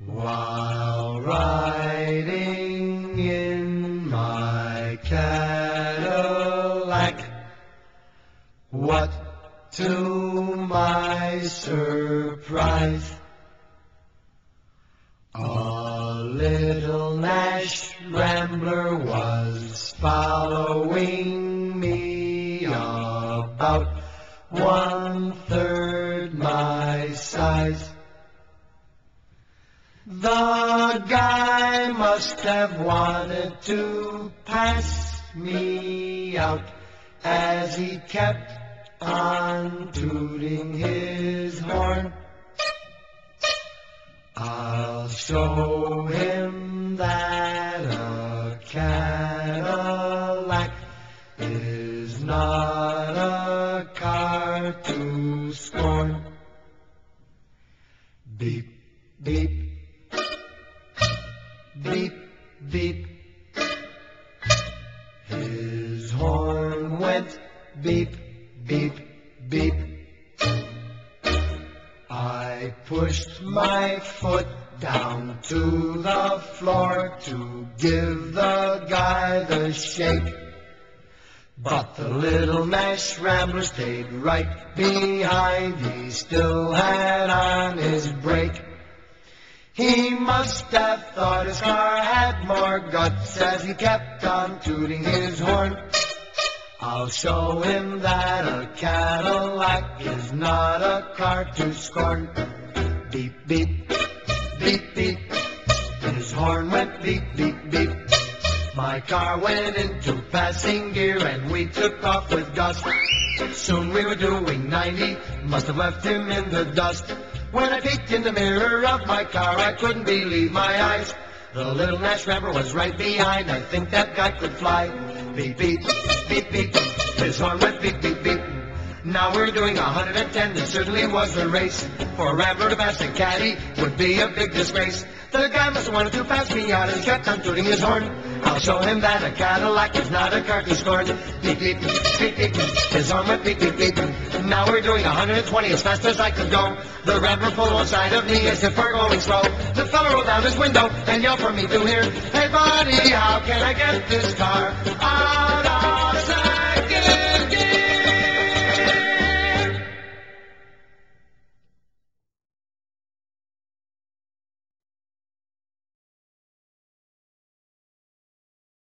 While riding in my Cadillac, what to my surprise, a little Nash Rambler was following me about 1/3 my size. The guy must have wanted to pass me out, as he kept on tooting his horn. I'll show him that a Cadillac is not a car to scorn. Beep, beep, beep, beep. His horn went beep, beep, beep. I pushed my foot down to the floor to give the guy the shake, but the little Nash Rambler stayed right behind. He still had on his brake. He must have thought his car had more guts as he kept on tooting his horn. I'll show him that a Cadillac is not a car to scorn. Beep, beep, beep, beep. His horn went beep, beep, beep. My car went into passing gear and we took off with gust. Soon we were doing 90, must have left him in the dust. When I peeked in the mirror of my car, I couldn't believe my eyes. The little Nash Rambler was right behind. I think that guy could fly. Beep, beep, beep, beep. His horn went beep, beep, beep. Now we're doing 110. It certainly was a race. For a Rambler to pass a Caddy would be a big disgrace. The guy must have wanted to pass me out and he kept on tooting his horn. I'll show him that a Cadillac is not a car to scorn. Beep, beep, beep, beep. His horn went beep, beep, beep. Now we're doing 120 as fast as I could go. The Rambler pulled alongside of me as if we're going slow. The fella rolled down his window and yelled for me to hear, "Hey buddy, how can I get this car?"